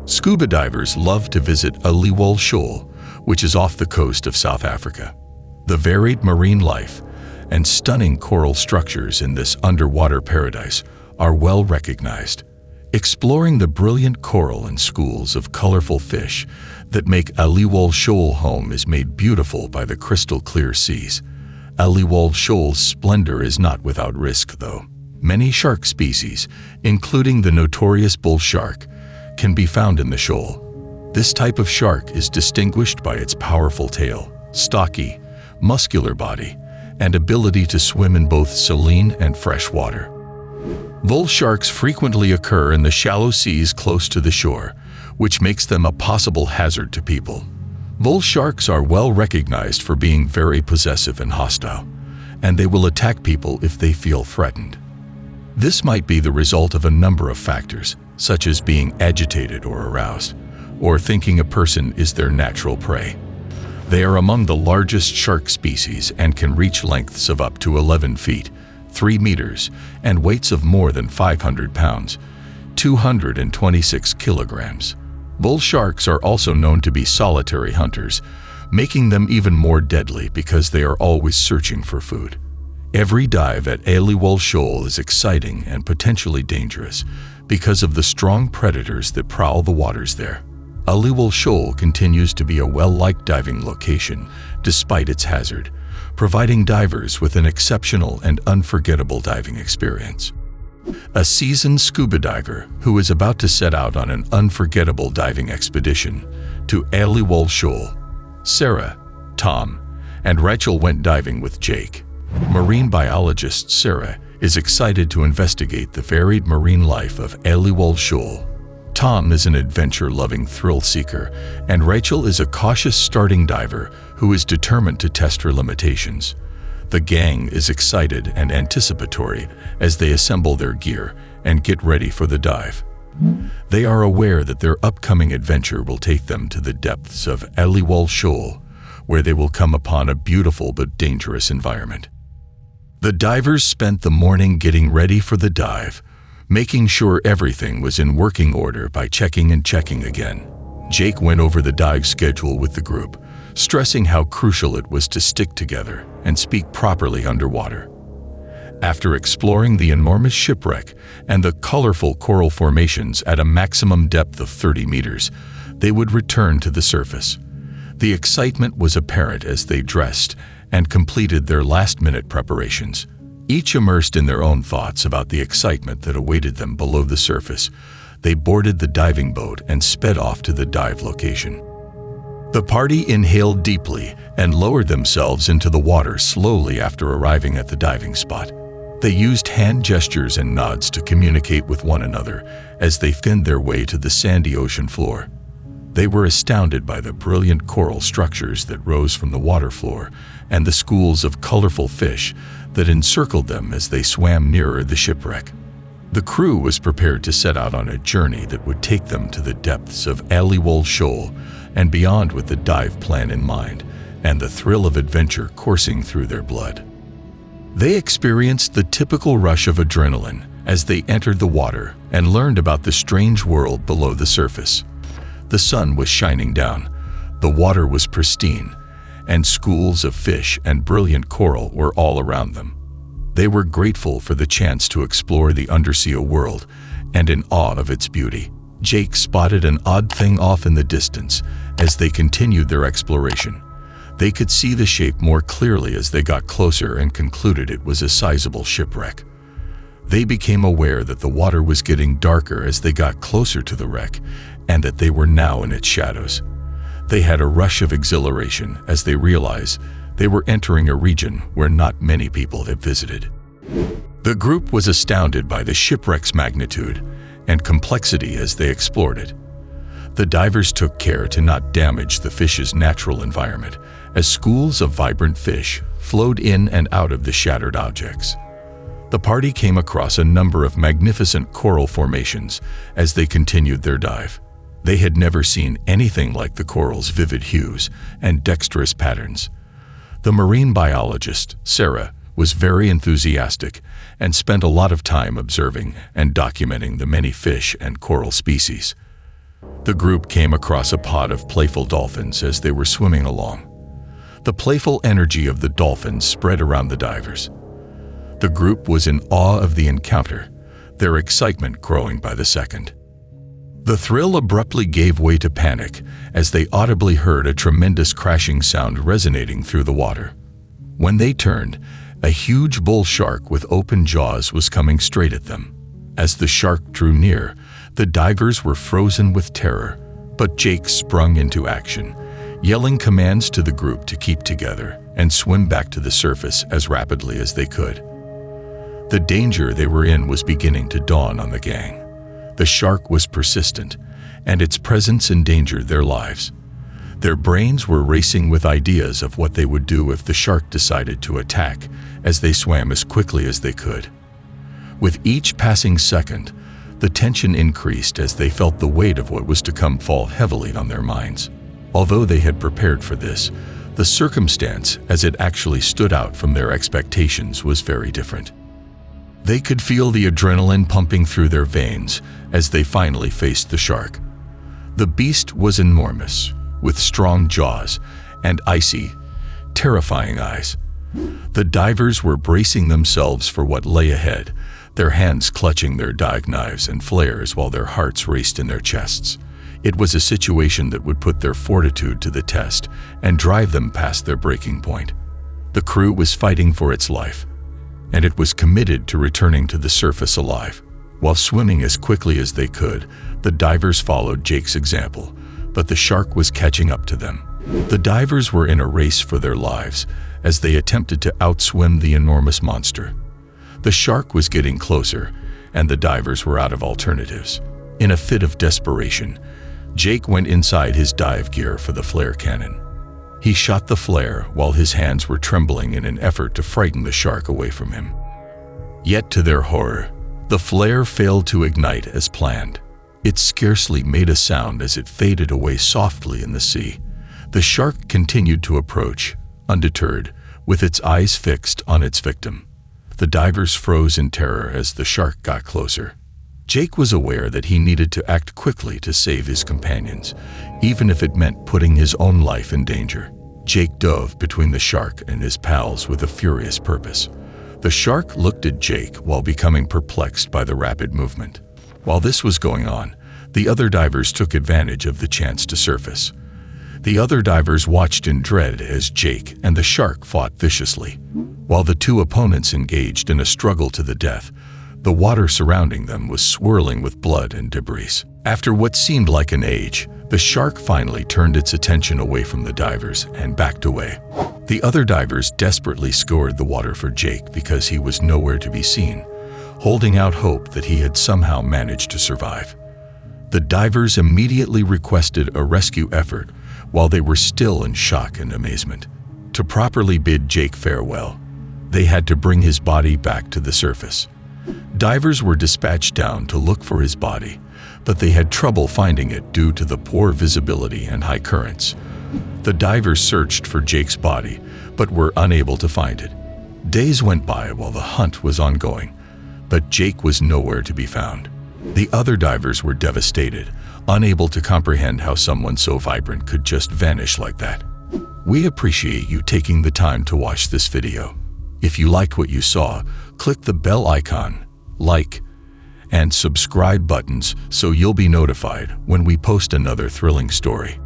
Scuba divers love to visit Aliwal Shoal, which is off the coast of South Africa. The varied marine life and stunning coral structures in this underwater paradise are well recognized. Exploring the brilliant coral and schools of colorful fish that make Aliwal Shoal home is made beautiful by the crystal-clear seas. Aliwal Shoal's splendor is not without risk, though. Many shark species, including the notorious bull shark, can be found in the shoal. This type of shark is distinguished by its powerful tail, stocky, muscular body, and ability to swim in both saline and fresh water. Bull sharks frequently occur in the shallow seas close to the shore, which makes them a possible hazard to people. Bull sharks are well recognized for being very possessive and hostile, and they will attack people if they feel threatened. This might be the result of a number of factors, such as being agitated or aroused, or thinking a person is their natural prey. They are among the largest shark species and can reach lengths of up to 11 feet, 3 meters, and weights of more than 500 pounds, 226 kilograms. Bull sharks are also known to be solitary hunters, making them even more deadly because they are always searching for food. Every dive at Aliwal Shoal is exciting and potentially dangerous because of the strong predators that prowl the waters there. Aliwal Shoal continues to be a well-liked diving location despite its hazard, providing divers with an exceptional and unforgettable diving experience. A seasoned scuba diver who is about to set out on an unforgettable diving expedition to Aliwal Shoal. Sarah, Tom, and Rachel went diving with Jake. Marine biologist Sarah is excited to investigate the varied marine life of Aliwal Shoal. Tom is an adventure-loving thrill seeker, and Rachel is a cautious starting diver who is determined to test her limitations. The gang is excited and anticipatory as they assemble their gear and get ready for the dive. They are aware that their upcoming adventure will take them to the depths of Aliwal Shoal, where they will come upon a beautiful but dangerous environment. The divers spent the morning getting ready for the dive, making sure everything was in working order by checking and checking again. Jake went over the dive schedule with the group, stressing how crucial it was to stick together and speak properly underwater. After exploring the enormous shipwreck and the colorful coral formations at a maximum depth of 30 meters, they would return to the surface. The excitement was apparent as they dressed and completed their last-minute preparations, each immersed in their own thoughts about the excitement that awaited them below the surface. They boarded the diving boat and sped off to the dive location. The party inhaled deeply and lowered themselves into the water slowly after arriving at the diving spot. They used hand gestures and nods to communicate with one another as they thinned their way to the sandy ocean floor. They were astounded by the brilliant coral structures that rose from the water floor and the schools of colorful fish that encircled them as they swam nearer the shipwreck. The crew was prepared to set out on a journey that would take them to the depths of Aliwal Shoal and beyond, with the dive plan in mind and the thrill of adventure coursing through their blood. They experienced the typical rush of adrenaline as they entered the water and learned about the strange world below the surface. The sun was shining down, the water was pristine, and schools of fish and brilliant coral were all around them. They were grateful for the chance to explore the undersea world and in awe of its beauty. Jake spotted an odd thing off in the distance as they continued their exploration. They could see the shape more clearly as they got closer and concluded it was a sizable shipwreck. They became aware that the water was getting darker as they got closer to the wreck and that they were now in its shadows. They had a rush of exhilaration as they realized they were entering a region where not many people had visited. The group was astounded by the shipwreck's magnitude and complexity as they explored it. The divers took care to not damage the fish's natural environment as schools of vibrant fish flowed in and out of the shattered objects. The party came across a number of magnificent coral formations as they continued their dive. They had never seen anything like the coral's vivid hues and dexterous patterns. The marine biologist, Sarah, was very enthusiastic and spent a lot of time observing and documenting the many fish and coral species. The group came across a pod of playful dolphins as they were swimming along. The playful energy of the dolphins spread around the divers. The group was in awe of the encounter, their excitement growing by the second. The thrill abruptly gave way to panic as they audibly heard a tremendous crashing sound resonating through the water. When they turned, a huge bull shark with open jaws was coming straight at them. As the shark drew near, the divers were frozen with terror, but Jake sprung into action, yelling commands to the group to keep together and swim back to the surface as rapidly as they could. The danger they were in was beginning to dawn on the gang. The shark was persistent, and its presence endangered their lives. Their brains were racing with ideas of what they would do if the shark decided to attack, as they swam as quickly as they could. With each passing second, the tension increased as they felt the weight of what was to come fall heavily on their minds. Although they had prepared for this, the circumstance as it actually stood out from their expectations was very different. They could feel the adrenaline pumping through their veins as they finally faced the shark. The beast was enormous, with strong jaws and icy, terrifying eyes. The divers were bracing themselves for what lay ahead, their hands clutching their dive knives and flares while their hearts raced in their chests. It was a situation that would put their fortitude to the test and drive them past their breaking point. The crew was fighting for its life, and it was committed to returning to the surface alive. While swimming as quickly as they could, the divers followed Jake's example, but the shark was catching up to them. The divers were in a race for their lives as they attempted to outswim the enormous monster. The shark was getting closer, and the divers were out of alternatives. In a fit of desperation, Jake went inside his dive gear for the flare cannon. He shot the flare while his hands were trembling in an effort to frighten the shark away from him. Yet to their horror, the flare failed to ignite as planned. It scarcely made a sound as it faded away softly in the sea. The shark continued to approach, undeterred, with its eyes fixed on its victim. The divers froze in terror as the shark got closer. Jake was aware that he needed to act quickly to save his companions, even if it meant putting his own life in danger. Jake dove between the shark and his pals with a furious purpose. The shark looked at Jake while becoming perplexed by the rapid movement. While this was going on, the other divers took advantage of the chance to surface. The other divers watched in dread as Jake and the shark fought viciously. While the two opponents engaged in a struggle to the death, the water surrounding them was swirling with blood and debris. After what seemed like an age, the shark finally turned its attention away from the divers and backed away. The other divers desperately scoured the water for Jake because he was nowhere to be seen, holding out hope that he had somehow managed to survive. The divers immediately requested a rescue effort while they were still in shock and amazement. To properly bid Jake farewell, they had to bring his body back to the surface. Divers were dispatched down to look for his body, but they had trouble finding it due to the poor visibility and high currents. The divers searched for Jake's body, but were unable to find it. Days went by while the hunt was ongoing, but Jake was nowhere to be found. The other divers were devastated, unable to comprehend how someone so vibrant could just vanish like that. We appreciate you taking the time to watch this video. If you liked what you saw, click the bell icon, like, and subscribe buttons so you'll be notified when we post another thrilling story.